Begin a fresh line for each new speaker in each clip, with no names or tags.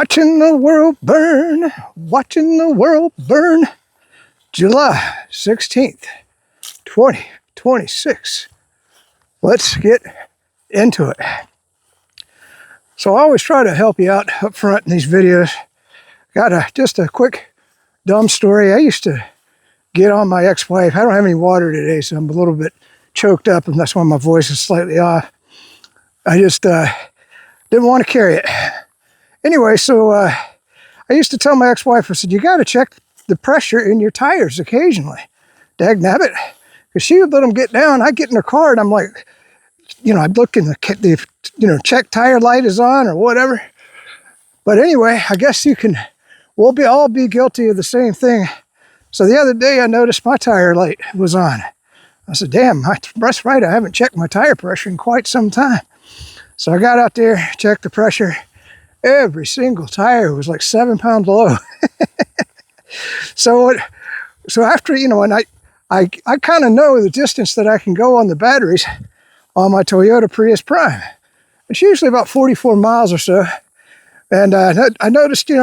Watching the world burn, watching the world burn. July 16th, 2026. Let's get into it. So I always try to help you out up front in these videos. Got just a quick dumb story. I used to get on my ex-wife. I don't have any water today, so I'm a little bit choked up, and that's why my voice is slightly off. I just didn't want to carry it. Anyway, so I used to tell my ex-wife, I said, you got to check the pressure in your tires occasionally. Dagnabbit. Because she would let them get down. I'd get in her car and I'm like, I'd look in the check tire light is on or whatever. But anyway, I guess we'll all be guilty of the same thing. So the other day I noticed my tire light was on. I said, damn, that's right, I haven't checked my tire pressure in quite some time. So I got out there, checked the pressure. Every single tire was like 7 pounds low. So after, and I kind of know the distance that I can go on the batteries on my Toyota Prius Prime. It's usually about 44 miles or so. And I noticed, it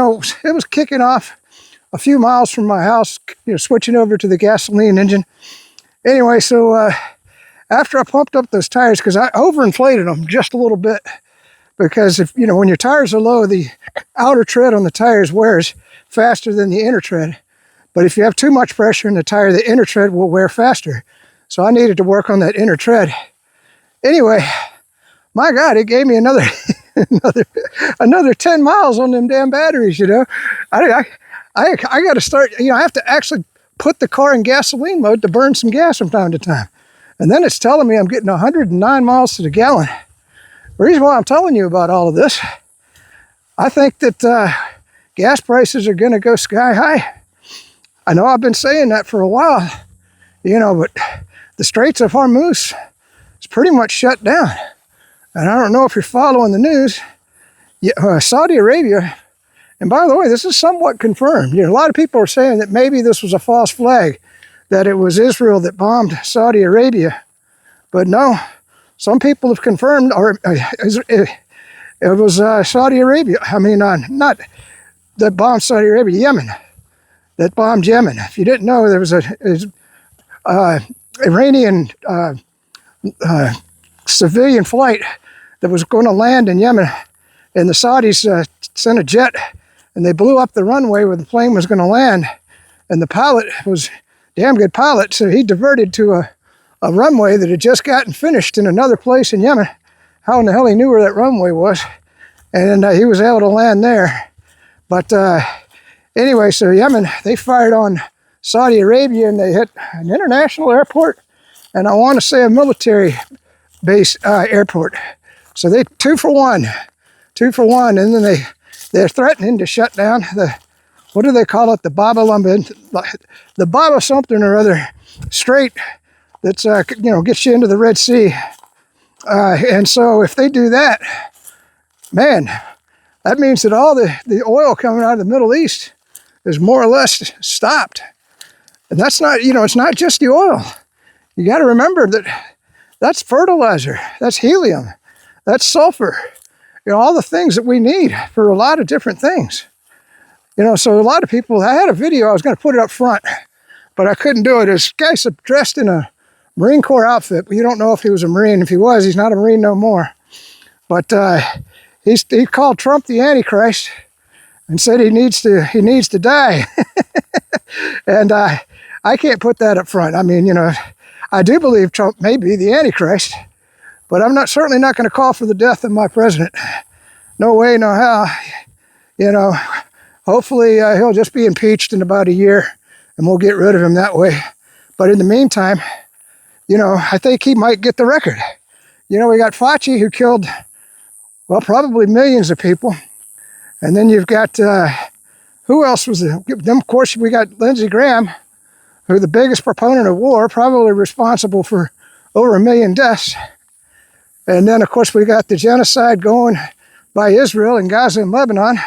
was kicking off a few miles from my house, switching over to the gasoline engine. Anyway, so after I pumped up those tires, because I overinflated them just a little bit, because if when your tires are low, the outer tread on the tires wears faster than the inner tread. But if you have too much pressure in the tire, the inner tread will wear faster. So I needed to work on that inner tread. Anyway, my God, it gave me another another 10 miles on them damn batteries. I got to start. I have to actually put the car in gasoline mode to burn some gas from time to time. And then it's telling me I'm getting 109 miles to the gallon. The reason why I'm telling you about all of this, I think that gas prices are going to go sky high. I know I've been saying that for a while, but the Straits of Hormuz is pretty much shut down. And I don't know if you're following the news. Saudi Arabia, and by the way, this is somewhat confirmed. A lot of people are saying that maybe this was a false flag, that it was Israel that bombed Saudi Arabia. But no. Some people have confirmed, or it was Saudi Arabia. Not that bombed Saudi Arabia, Yemen. That bombed Yemen. If you didn't know, there was a Iranian civilian flight that was going to land in Yemen, and the Saudis sent a jet, and they blew up the runway where the plane was going to land. And the pilot was a damn good pilot, so he diverted to a runway that had just gotten finished in another place in Yemen. How in the hell he knew where that runway was? And he was able to land there. But anyway, so Yemen, they fired on Saudi Arabia and they hit an international airport and I want to say a military base airport. So they 2 for 1. And then they're threatening to shut down what do they call it? The Baba something or other strait that's, gets you into the Red Sea. And so if they do that, man, that means that all the oil coming out of the Middle East is more or less stopped. And that's not, it's not just the oil. You got to remember that that's fertilizer, that's helium, that's sulfur, all the things that we need for a lot of different things. So a lot of people, I had a video, I was going to put it up front, but I couldn't do it. This guy's dressed in a Marine Corps outfit, but you don't know if he was a Marine. If he was, he's not a Marine no more. But he called Trump the Antichrist and said he needs to die. And I can't put that up front. I do believe Trump may be the Antichrist, but I'm certainly not going to call for the death of my president. No way, no how. Hopefully he'll just be impeached in about a year and we'll get rid of him that way. But in the meantime, I think he might get the record. We got Fauci who killed, well, probably millions of people. And then you've got, who else was there? Then, of course, we got Lindsey Graham, who's the biggest proponent of war, probably responsible for over 1 million deaths. And then, of course, we got the genocide going by Israel in Gaza and Lebanon.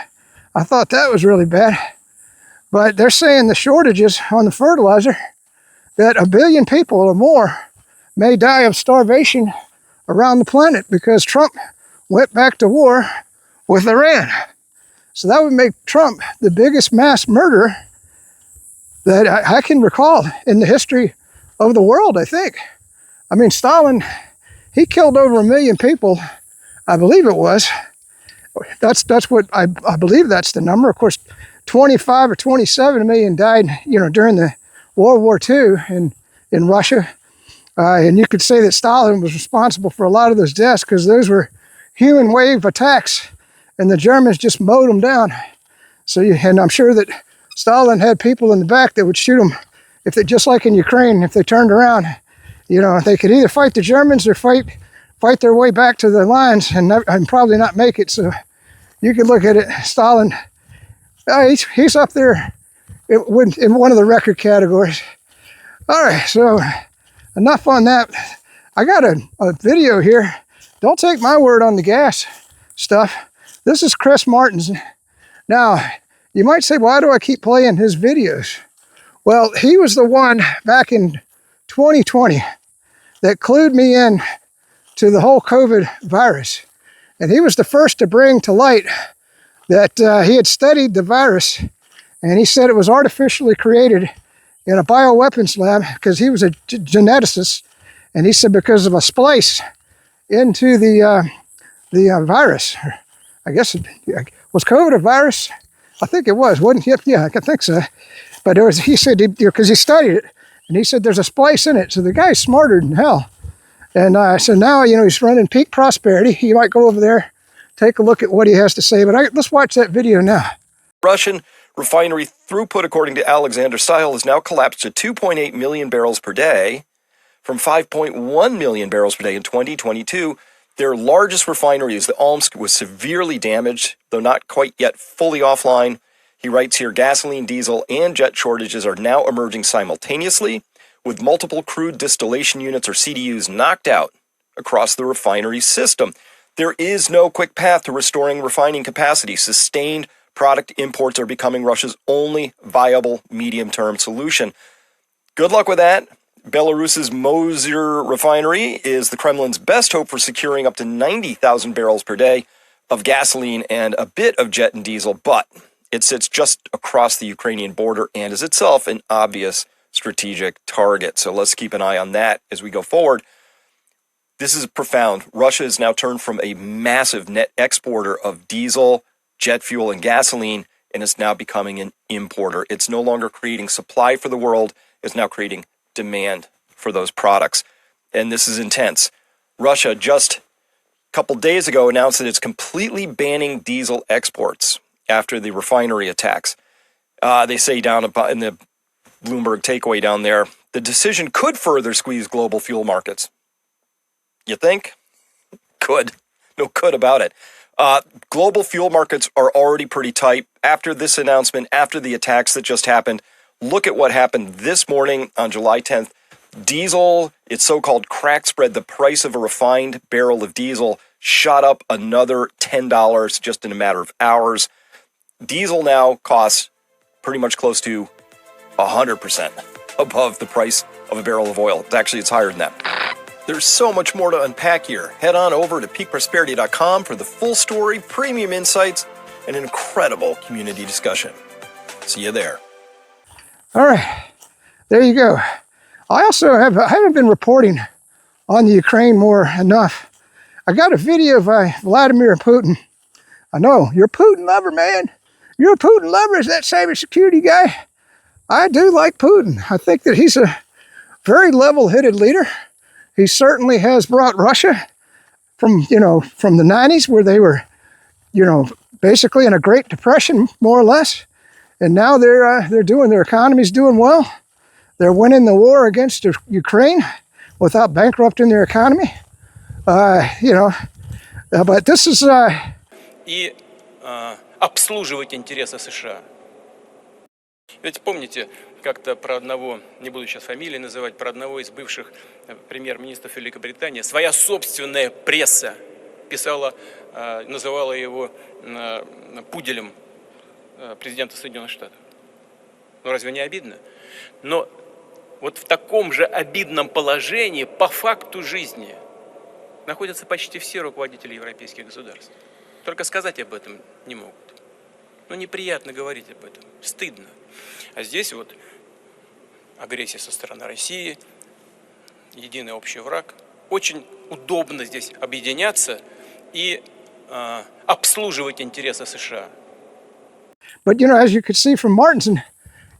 I thought that was really bad. But they're saying the shortages on the fertilizer, that 1 billion people or more may die of starvation around the planet because Trump went back to war with Iran. So that would make Trump the biggest mass murderer that I can recall in the history of the world, I think. I mean, Stalin, he killed over 1 million people, I believe it was. That's what I believe that's the number. Of course, 25 or 27 million died, during the World War II in Russia. And you could say that Stalin was responsible for a lot of those deaths because those were human wave attacks, and the Germans just mowed them down. And I'm sure that Stalin had people in the back that would shoot them if they, just like in Ukraine, if they turned around. They could either fight the Germans or fight their way back to the lines and probably not make it. So you could look at it, Stalin, he's up there in one of the record categories. All right, so enough on that. I got a video here. Don't take my word on the gas stuff. This is Chris Martin's. Now, you might say, why do I keep playing his videos? Well, he was the one back in 2020 that clued me in to the whole COVID virus. And he was the first to bring to light that he had studied the virus, and he said it was artificially created in a bioweapons lab because he was a geneticist. And he said because of a splice into the virus. I guess was COVID a virus? I think it was, wasn't it? Yeah, I think so. But it was. He said because he studied it, and he said there's a splice in it. So the guy's smarter than hell. And so now he's running peak prosperity. You might go over there, take a look at what he has to say. But let's watch that video now.
Russian refinery throughput, according to Alexander Style, has now collapsed to 2.8 million barrels per day from 5.1 million barrels per day in 2022. Their largest refinery is the Omsk, was severely damaged, though not quite yet fully offline. He writes here, gasoline, diesel, and jet shortages are now emerging simultaneously, with multiple crude distillation units, or CDUs, knocked out across the refinery system. There is no quick path to restoring refining capacity. Sustained product imports are becoming Russia's only viable medium-term solution. Good luck with that. Belarus's Mozyr refinery is the Kremlin's best hope for securing up to 90,000 barrels per day of gasoline and a bit of jet and diesel, but it sits just across the Ukrainian border and is itself an obvious strategic target. So let's keep an eye on that as we go forward. This is profound. Russia has now turned from a massive net exporter of diesel, jet fuel, and gasoline, and is now becoming an importer. It's no longer creating supply for the world, it's now creating demand for those products. And this is intense. Russia just a couple days ago announced that it's completely banning diesel exports after the refinery attacks. They say down in the Bloomberg takeaway down there, the decision could further squeeze global fuel markets. You think? Could. No could about it. Global fuel markets are already pretty tight. After this announcement, after the attacks that just happened, look at what happened this morning on July 10th. Diesel, its so-called crack spread, the price of a refined barrel of diesel shot up another $10 just in a matter of hours. Diesel now costs pretty much close to 100% above the price of a barrel of oil. It's higher than that. There's so much more to unpack here. Head on over to peakprosperity.com for the full story, premium insights, and an incredible community discussion. See you there.
All right, there you go. I haven't been reporting on the Ukraine war enough. I got a video by Vladimir Putin. I know, you're a Putin lover, man. You're a Putin lover, is that cybersecurity guy? I do like Putin. I think that he's a very level-headed leader. He certainly has brought Russia from the 90s where they were, basically in a Great Depression, more or less. And now their economy's doing well. They're winning the war against Ukraine without bankrupting their economy. But this is...
И обслуживать интересы США. Ведь помните, как-то про одного, не буду сейчас фамилии называть, про одного из бывших премьер-министров Великобритании, своя собственная пресса писала, называла его пуделем президента Соединенных Штатов. Ну разве не обидно? Но вот в таком же обидном положении по факту жизни находятся почти все руководители европейских государств. Только сказать об этом не могут. Но неприятно говорить об этом, стыдно. А здесь вот агрессия со стороны России, единый общий враг. Очень удобно здесь объединяться и обслуживать интересы США.
But, as you could see from Martinson,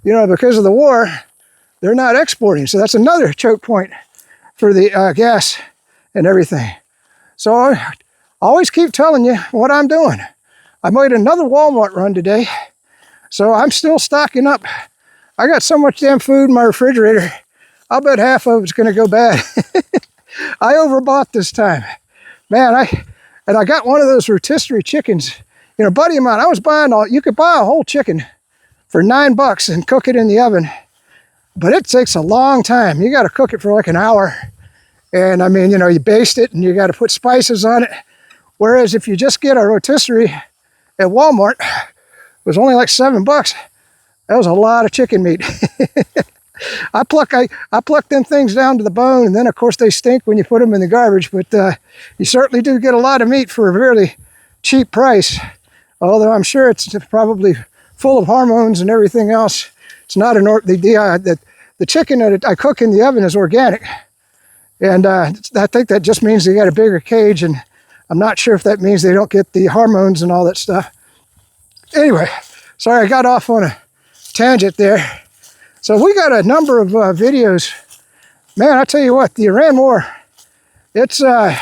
because of the war, they're not exporting. So that's another choke point for the gas and everything. So I always keep telling you what I'm doing. I made another Walmart run today. So I'm still stocking up. I got so much damn food in my refrigerator. I'll bet half of it's going to go bad. I overbought this time. Man, I got one of those rotisserie chickens. A buddy of mine, I was buying you could buy a whole chicken for $9 and cook it in the oven. But it takes a long time. You got to cook it for like an hour. And I mean, you baste it and you got to put spices on it. Whereas if you just get a rotisserie at Walmart, it was only like $7. That was a lot of chicken meat. I pluck them things down to the bone, and then of course they stink when you put them in the garbage. But you certainly do get a lot of meat for a really cheap price. Although I'm sure it's probably full of hormones and everything else. It's not the chicken that I cook in the oven is organic, and I think that just means they got a bigger cage, and I'm not sure if that means they don't get the hormones and all that stuff. Anyway, sorry I got off on a tangent there. So we got a number of videos. Man, I tell you what, the Iran war, it's a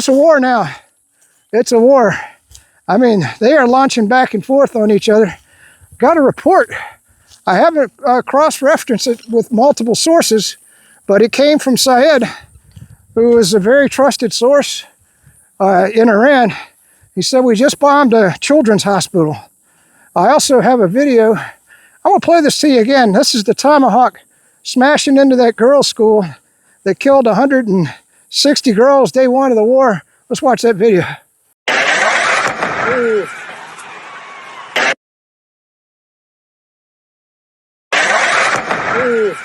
war now. It's a war. I mean, they are launching back and forth on each other. Got a report. I haven't cross-referenced it with multiple sources, but it came from Syed, who is a very trusted source in Iran. He said, we just bombed a children's hospital. I also have a video. I'm going to play this to you again. This is the Tomahawk smashing into that girls' school that killed 160 girls day one of the war. Let's watch that video. Ooh. Ooh.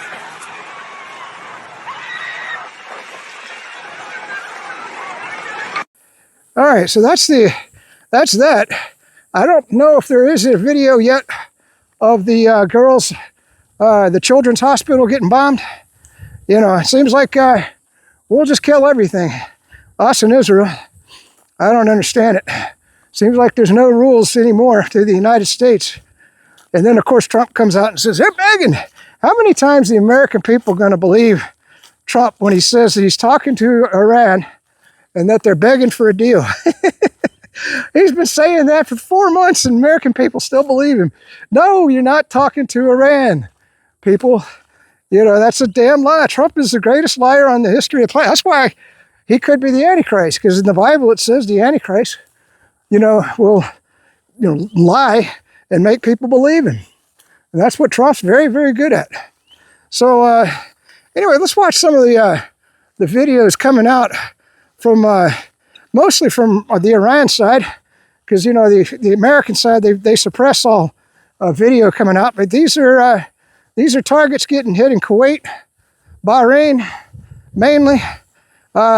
All right, so that's that. I don't know if there is a video yet of the girls, the children's hospital getting bombed. It seems like we'll just kill everything. Us in Israel. I don't understand it. Seems like there's no rules anymore to the United States. And then, of course, Trump comes out and says, they're begging. How many times are the American people going to believe Trump when he says that he's talking to Iran and that they're begging for a deal? He's been saying that for 4 months and American people still believe him. No, you're not talking to Iran, people. That's a damn lie. Trump is the greatest liar on the history of planet. That's why he could be the Antichrist, because in the Bible it says the Antichrist, will lie and make people believe him. And that's what Trump's very, very good at. So anyway, let's watch some of the videos coming out from mostly from the Iran side, because the American side they suppress all video coming out. But these are targets getting hit in Kuwait, Bahrain, mainly.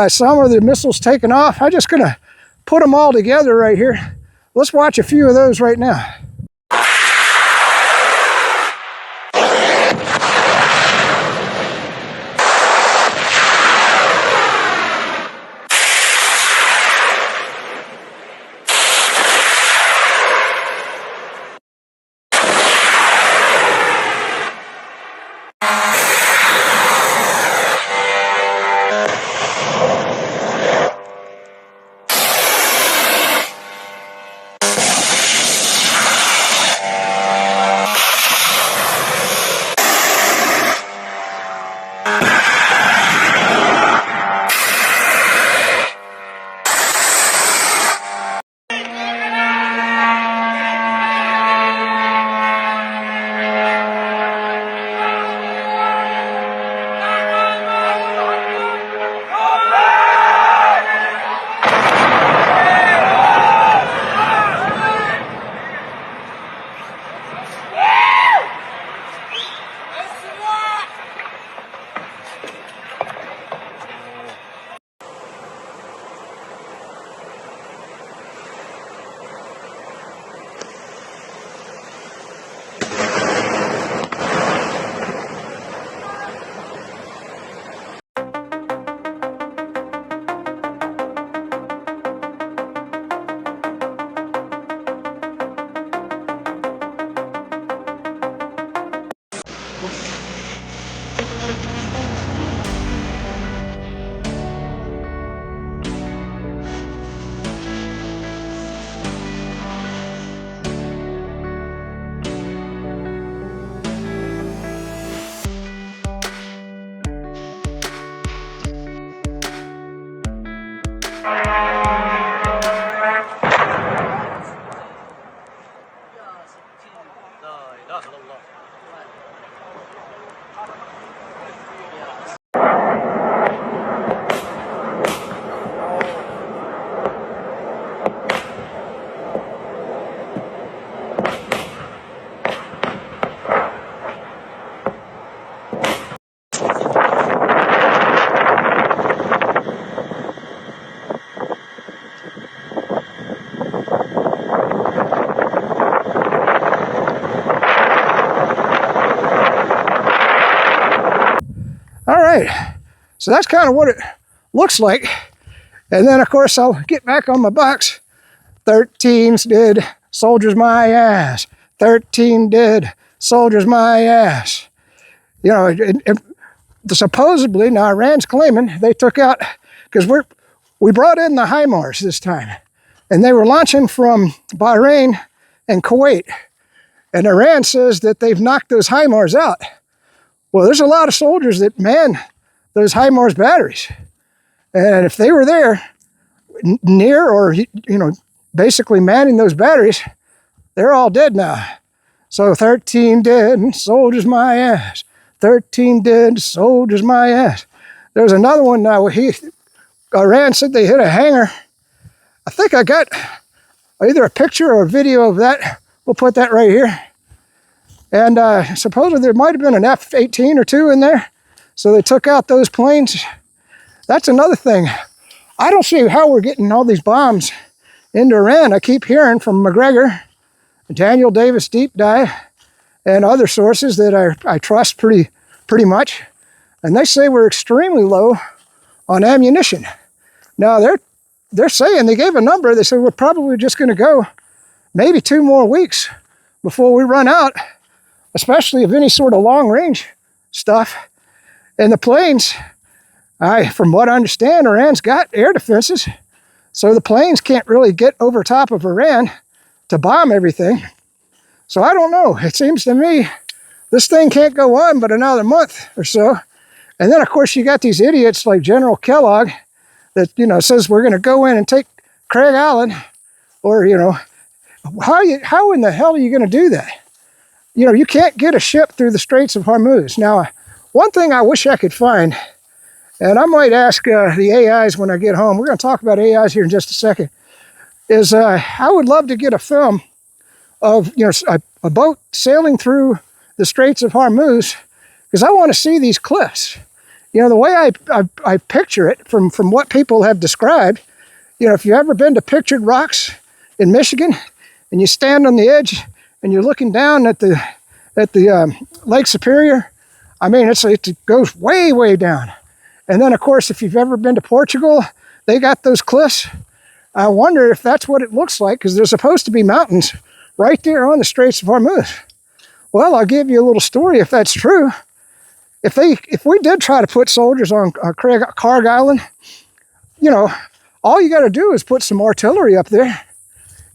Some of the missiles taken off. I'm just gonna put them all together right here. Let's watch a few of those right now. All right, so that's kind of what it looks like. And then, of course, I'll get back on my box. 13's dead, soldiers my ass. 13 dead, soldiers my ass. You know, supposedly, now Iran's claiming they took out, because we brought in the HIMARS this time, and they were launching from Bahrain and Kuwait. And Iran says that they've knocked those HIMARS out. Well, there's a lot of soldiers that man those HIMARS batteries. And if they were there near or, you know, basically manning those batteries, they're all dead now. So 13 dead, soldiers my ass. 13 dead, soldiers my ass. There's another one now where Iran said they hit a hangar. I think I got either a picture or a video of that. We'll put that right here. And supposedly there might have been an F-18 or two in there. So they took out those planes. That's another thing. I don't see how we're getting all these bombs into Iran. I keep hearing from McGregor, Daniel Davis Deep Dive, and other sources that I trust pretty much. And they say we're extremely low on ammunition. Now they're saying, they gave a number, they said we're probably just gonna go maybe 2 more weeks before we run out, especially of any sort of long range stuff. And the planes, from what I understand, Iran's got air defenses, so the planes can't really get over top of Iran to bomb everything. So I don't know. It seems to me this thing can't go on but another month or so. And then, of course, you got these idiots like General Kellogg that, you know, says we're going to go in and take Craig Island, or, you know, how in the hell are you going to do that? You know, you can't get a ship through the Straits of Hormuz. Now, one thing I wish I could find, and I might ask the AIs when I get home, we're going to talk about AIs here in just a second, is I would love to get a film of, you know, a boat sailing through the Straits of Hormuz, because I want to see these cliffs. You know, the way I picture it from what people have described, you know, if you've ever been to Pictured Rocks in Michigan, and you stand on the edge and you're looking down at the Lake Superior, I mean, it goes way, way down. And then, of course, if you've ever been to Portugal, they got those cliffs. I wonder if that's what it looks like, because there's supposed to be mountains right there on the Straits of Hormuz. Well, I'll give you a little story if that's true. If we did try to put soldiers on Craig Island, you know, all you got to do is put some artillery up there.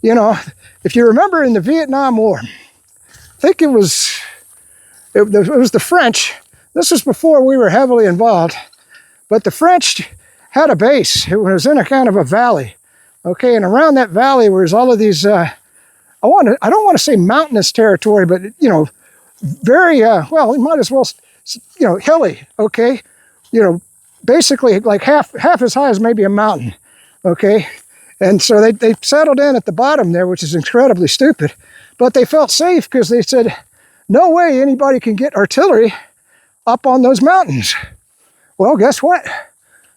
You know, if you remember in the Vietnam War, I think it was the French. This was before we were heavily involved, but the French had a base. It was in a kind of a valley, okay, and around that valley was all of these. I don't want to say mountainous territory, but, you know, very well, you might as well, you know, hilly, okay, you know, basically like half as high as maybe a mountain, okay. And so they settled in at the bottom there, which is incredibly stupid. But they felt safe because they said, no way anybody can get artillery up on those mountains. Well, guess what?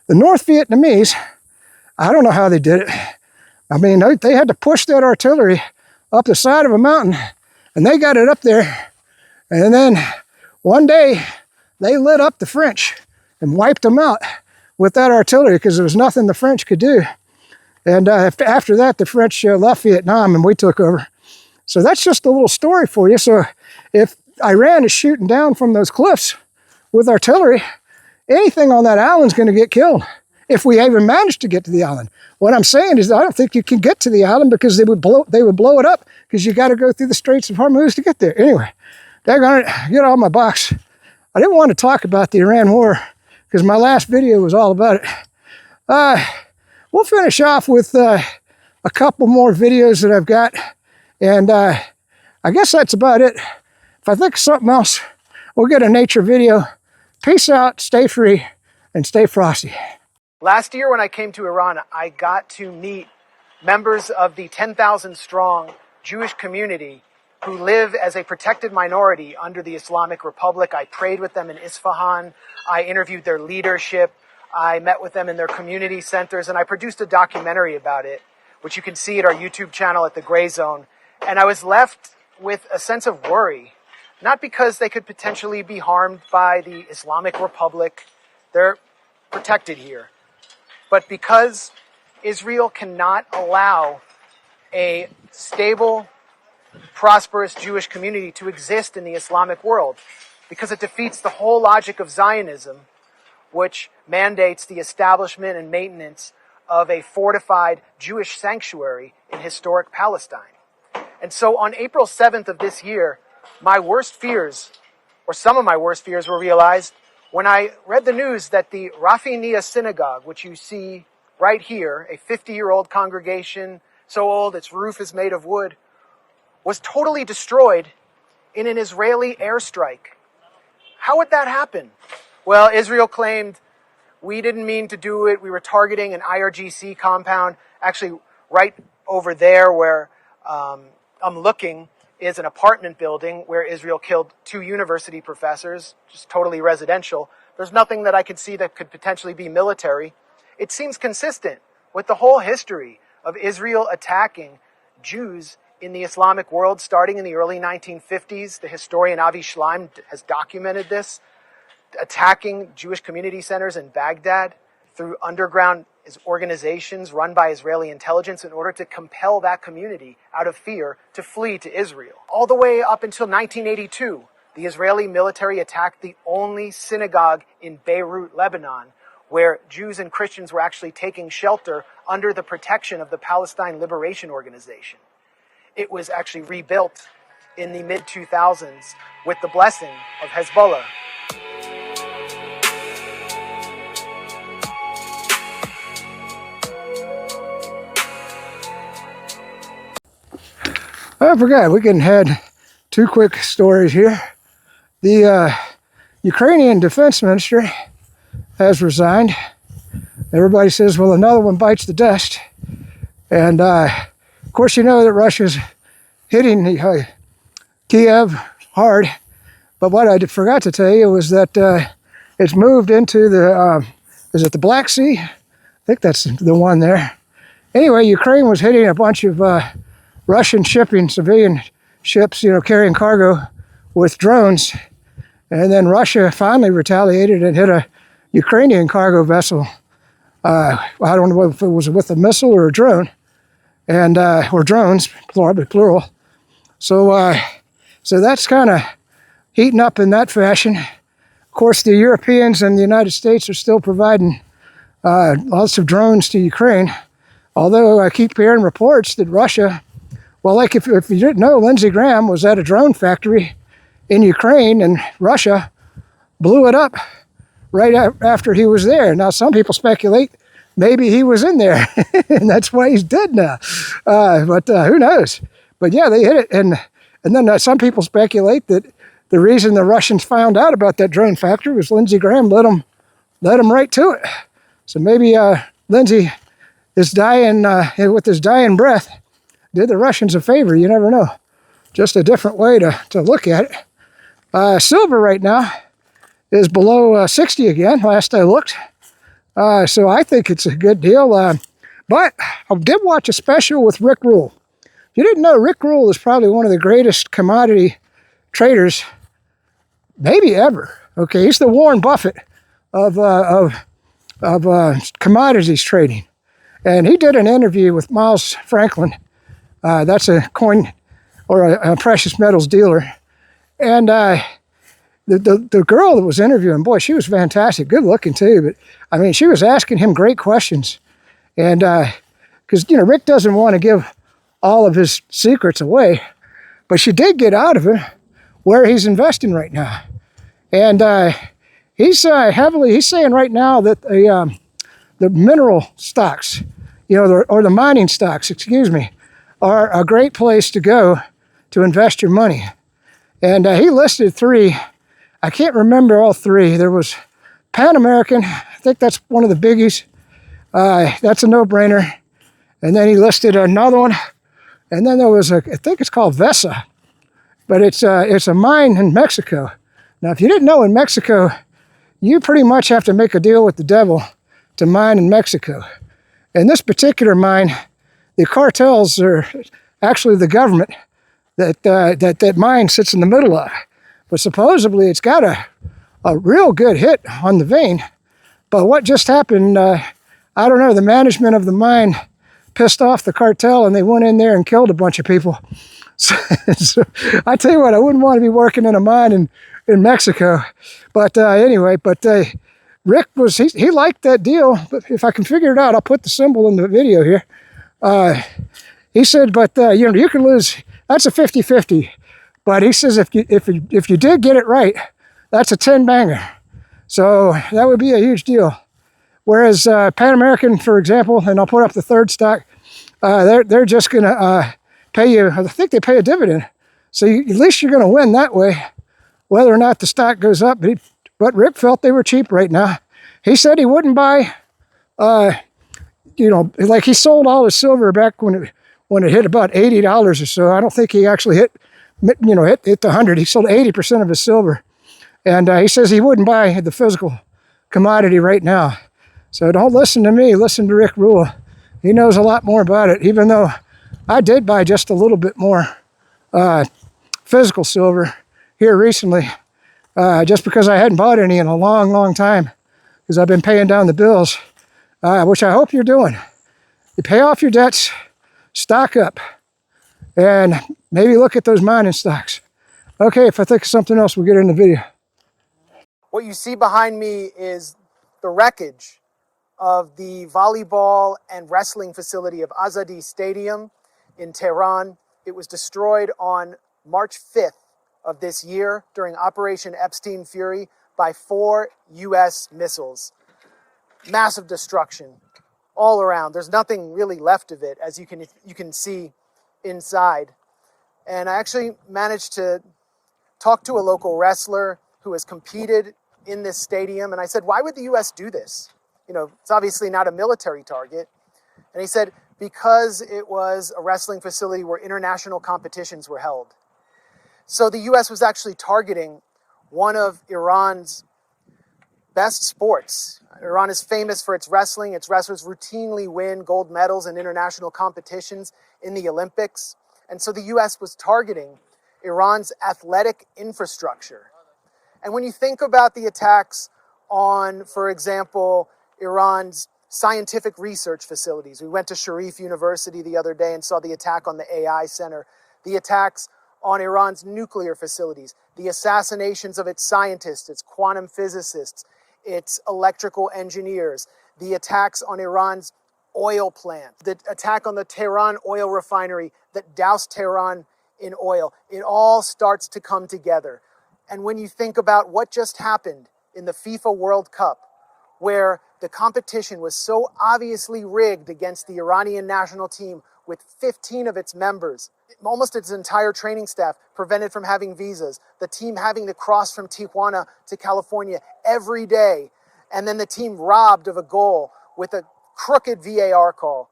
The North Vietnamese, I don't know how they did it. I mean, they had to push that artillery up the side of a mountain, and they got it up there. And then one day, they lit up the French and wiped them out with that artillery, because there was nothing the French could do. And after that, the French left Vietnam and we took over. So that's just a little story for you. So if Iran is shooting down from those cliffs with artillery, anything on that island is going to get killed if we even manage to get to the island. What I'm saying is I don't think you can get to the island, because they would blow it up, because you got to go through the Straits of Hormuz to get there. Anyway, daggone it, get out my box. I didn't want to talk about the Iran war because my last video was all about it. We'll finish off with a couple more videos that I've got, and I guess that's about it. if I think of something else, we'll get a nature video. Peace out, stay free, and stay frosty.
Last year when I came to Iran, I got to meet members of the 10,000 strong Jewish community who live as a protected minority under the Islamic Republic. I prayed with them in Isfahan. I interviewed their leadership. I met with them in their community centers, and I produced a documentary about it, which you can see at our YouTube channel at The Gray Zone. And I was left with a sense of worry, not because they could potentially be harmed by the Islamic Republic. They're protected here. But because Israel cannot allow a stable, prosperous Jewish community to exist in the Islamic world, because it defeats the whole logic of Zionism, which mandates the establishment and maintenance of a fortified Jewish sanctuary in historic Palestine. And so on April 7th of this year, my worst fears, or some of my worst fears, were realized when I read the news that the Rafinia synagogue, which you see right here, a 50-year-old congregation, so old its roof is made of wood, was totally destroyed in an Israeli airstrike. How would that happen? Well, Israel claimed we didn't mean to do it. We were targeting an IRGC compound. Actually, right over there where I'm looking is an apartment building where Israel killed 2 university professors, just totally residential. There's nothing that I could see that could potentially be military. It seems consistent with the whole history of Israel attacking Jews in the Islamic world starting in the early 1950s. The historian Avi Shleim has documented this, attacking Jewish community centers in Baghdad through underground organizations run by Israeli intelligence in order to compel that community out of fear to flee to Israel. All the way up until 1982, the Israeli military attacked the only synagogue in Beirut, Lebanon, where Jews and Christians were actually taking shelter under the protection of the Palestine Liberation Organization. It was actually rebuilt in the mid-2000s with the blessing of Hezbollah.
I forgot, we can add 2 quick stories here. The Ukrainian defense minister has resigned. Everybody says, well, another one bites the dust. And of course, you know that Russia's hitting Kiev hard. But what I forgot to tell you was that it's moved into the, is it the Black Sea? I think that's the one there. Anyway, Ukraine was hitting a bunch of Russian shipping, civilian ships, carrying cargo with drones. And then Russia finally retaliated and hit a Ukrainian cargo vessel. I don't know if it was with a missile or a drone, and or drones, plural. So that's kind of heating up in that fashion. Of course, the Europeans and the United States are still providing lots of drones to Ukraine. Although I keep hearing reports that Russia, well, like if you didn't know, Lindsey Graham was at a drone factory in Ukraine, and Russia blew it up right after he was there. Now, some people speculate maybe he was in there, and that's why he's dead now. But who knows? But yeah, they hit it, and then some people speculate that the reason the Russians found out about that drone factory was Lindsey Graham led them right to it. So maybe Lindsey is dying with his dying breath. Did the Russians a favor? You never know. Just a different way to look at it. Silver right now is below 60 again, last I looked. So I think it's a good deal. But I did watch a special with Rick Rule. If you didn't know, Rick Rule is probably one of the greatest commodity traders maybe ever. Okay, he's the Warren Buffett of commodities trading. And he did an interview with Miles Franklin. That's a coin or a precious metals dealer. And the girl that was interviewing, boy, she was fantastic, good looking too. But I mean, she was asking him great questions. And because, Rick doesn't want to give all of his secrets away, but she did get out of it where he's investing right now. And he's saying right now that the mineral stocks, or the mining stocks, are a great place to go to invest your money. And he listed three. I can't remember all three. There was Pan American. I think that's one of the biggies. That's a no-brainer. And then he listed another one. And then there was I think it's called Vesa. But it's a mine in Mexico. Now, if you didn't know, in Mexico, you pretty much have to make a deal with the devil to mine in Mexico. And this particular mine, the cartels are actually the government that mine sits in the middle of. But supposedly it's got a real good hit on the vein. But what just happened, I don't know, the management of the mine pissed off the cartel and they went in there and killed a bunch of people. So I tell you what, I wouldn't want to be working in a mine in Mexico. But anyway, Rick he liked that deal. But if I can figure it out, I'll put the symbol in the video here. He said, but you can lose. That's a 50-50. But he says if you did get it right, that's a 10-banger. So that would be a huge deal. Whereas Pan American, for example, and I'll put up the third stock, they're just going to pay you. I think they pay a dividend. So at least you're going to win that way, whether or not the stock goes up. But Rick felt they were cheap right now. He said he wouldn't buy. Like he sold all his silver back when it hit about $80 or so. I don't think he actually hit the 100. He sold 80% of his silver. And he says he wouldn't buy the physical commodity right now. So don't listen to me, listen to Rick Rule. He knows a lot more about it, even though I did buy just a little bit more physical silver here recently, just because I hadn't bought any in a long, long time, because I've been paying down the bills, which I hope you're doing. You pay off your debts, stock up, and maybe look at those mining stocks. Okay, if I think of something else, we'll get in the video.
What you see behind me is the wreckage of the volleyball and wrestling facility of Azadi Stadium in Tehran. It was destroyed on March 5th of this year during Operation Epstein Fury by 4 U.S. missiles. Massive destruction all around. There's nothing really left of it, as you can see inside. And I actually managed to talk to a local wrestler who has competed in this stadium. And I said, why would the U.S. do this? It's obviously not a military target. And he said, because it was a wrestling facility where international competitions were held. So the U.S. was actually targeting one of Iran's best sports. Iran is famous for its wrestling. Its wrestlers routinely win gold medals in international competitions in the Olympics. And so the U.S. was targeting Iran's athletic infrastructure. And when you think about the attacks on, for example, Iran's scientific research facilities. We went to Sharif University the other day and saw the attack on the AI center, the attacks on Iran's nuclear facilities, the assassinations of its scientists, its quantum physicists, its electrical engineers, the attacks on Iran's oil plant, the attack on the Tehran oil refinery that doused Tehran in oil. It all starts to come together. And when you think about what just happened in the FIFA World Cup, where the competition was so obviously rigged against the Iranian national team with 15 of its members, almost its entire training staff prevented from having visas, the team having to cross from Tijuana to California every day, and then the team robbed of a goal with a crooked VAR call.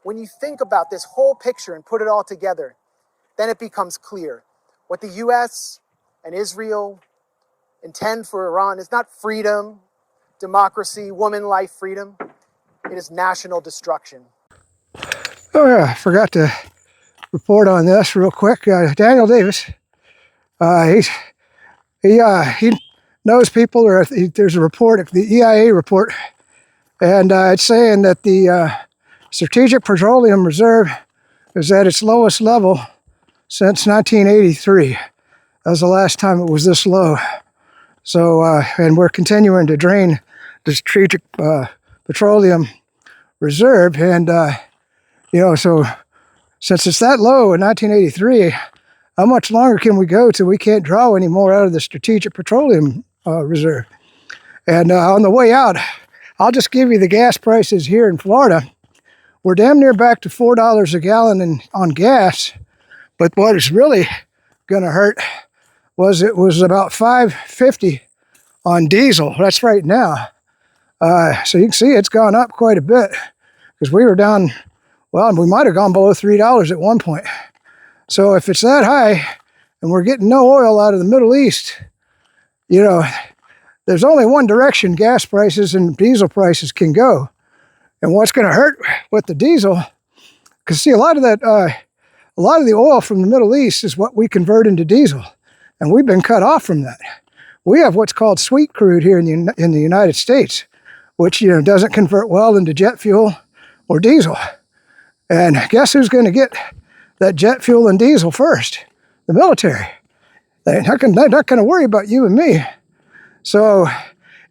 When you think about this whole picture and put it all together, then it becomes clear. What the US and Israel intend for Iran is not freedom, democracy, woman life freedom. It is national destruction.
Oh yeah, I forgot to report on this real quick. Daniel Davis, he knows people, or there's a report, the EIA report, and it's saying that the Strategic Petroleum Reserve is at its lowest level since 1983. That was the last time it was this low. So, and we're continuing to drain the Strategic Petroleum Reserve, and so since it's that low in 1983, how much longer can we go till we can't draw any more out of the Strategic Petroleum Reserve? And on the way out, I'll just give you the gas prices here in Florida. We're damn near back to $4 a gallon on gas, but what is really going to hurt was it was about $5.50 on diesel. That's right now. So you can see it's gone up quite a bit because we were down, well, we might have gone below $3 at one point. So if it's that high and we're getting no oil out of the Middle East, you know, there's only one direction gas prices and diesel prices can go. And what's going to hurt with the diesel, because see, a lot of the oil from the Middle East is what we convert into diesel, and we've been cut off from that. We have what's called sweet crude here in the United States, which doesn't convert well into jet fuel or diesel. And guess who's going to get that jet fuel and diesel first? The military. They're not going to worry about you and me. So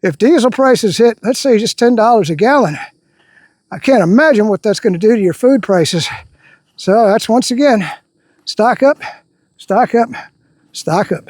if diesel prices hit, let's say just $10 a gallon, I can't imagine what that's going to do to your food prices. So that's once again, stock up, stock up, stock up.